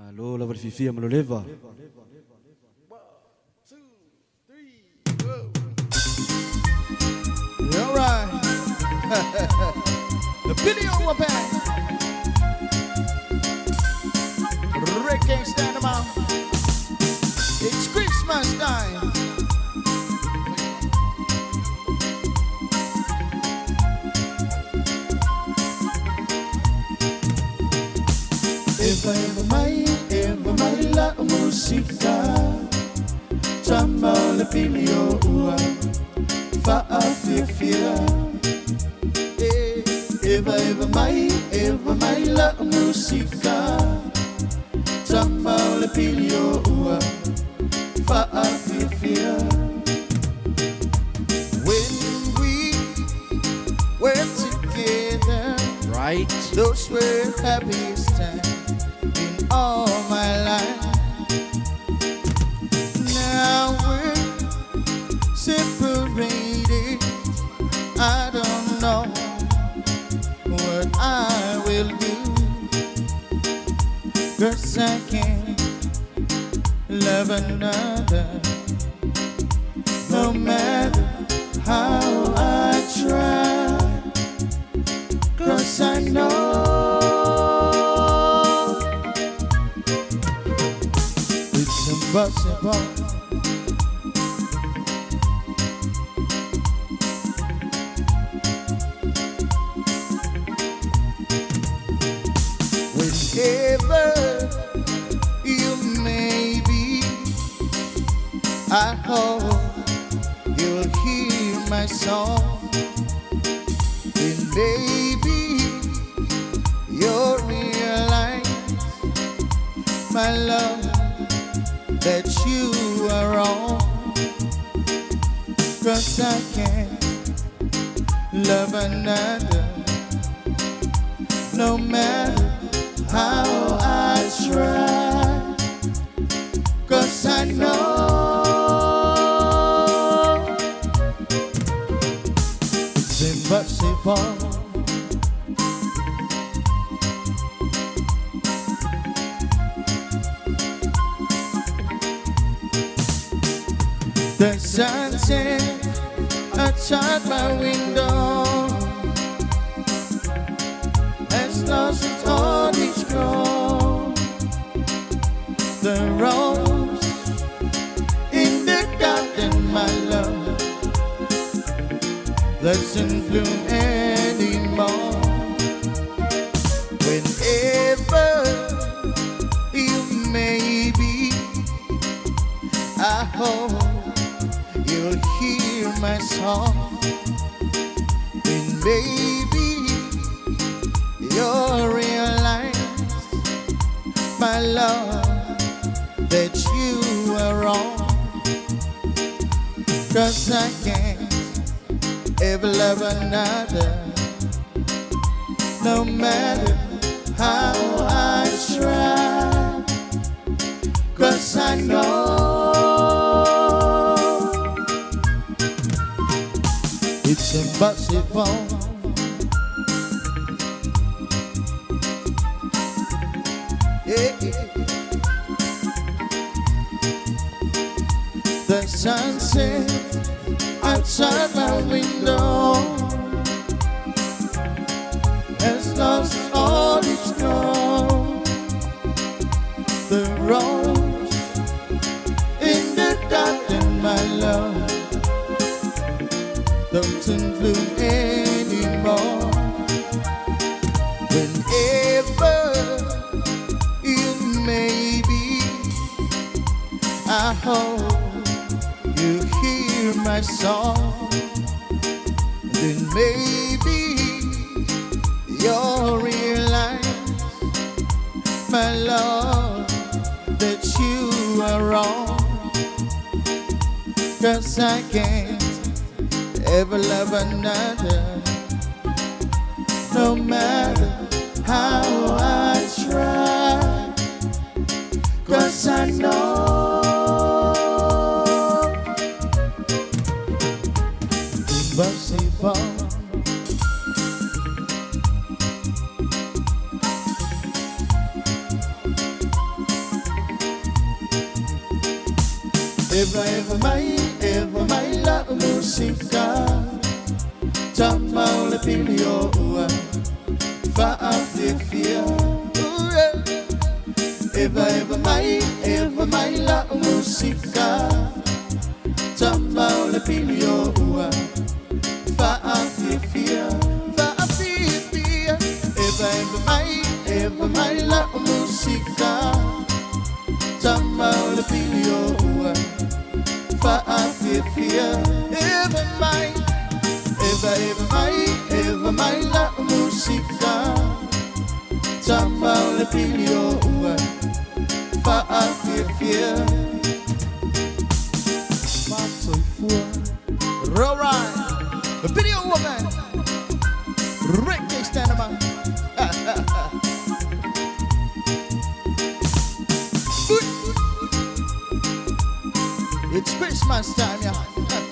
Alô, lava fifia maloleva. 1, 2, 3, go. All right. The Pilioua band. Rick can't stand them out. It's Christmas time. Ever mai la música. Tama le Pilioua. Fa'afifia. Ever mai la música. Tama le Pilioua. Fa'afifia. When we were together, Right. those were happiest times in all my life. Now we're separated. I don't know what I will do, 'cause I can't love another, no matter how I try, 'cause I know it's impossible. Whenever you may be, I hope you'll hear my song. And baby, you'll realize, my love, that you are wrong, 'cause I can't love another, no matter how I try, 'cause I know it's impossible. The sunset outside my window has lost all its glow. The rose in the garden, my love, doesn't bloom anymore. Whenever you may be, I hope you'll hear my song. And baby, you'll realize, my love, that you are wrong, 'cause I can't ever love another, no matter how I try, 'cause I know it's impossible. Yeah. The sunset outside my window has lost all its glow. The rose in the garden, my love, doesn't bloom anymore. Whenever you may be, I hope you hear my song. Then maybe you'll realize, my love, that you are wrong, 'cause I can't ever love another, no matter how I try, 'cause I know impossible. Eva mai la musica Tamau le Pilioua Fa afifia Eva mai la musica Tamau le Pilioua Fa afifia Eva mai la musica Tamau le Pilioua Fa afifia Eva mai la musica Tamau le Pilioua Fa afifia Matoi fua Rorai Pilioua man Rick stand man It's Christmas time, yeah.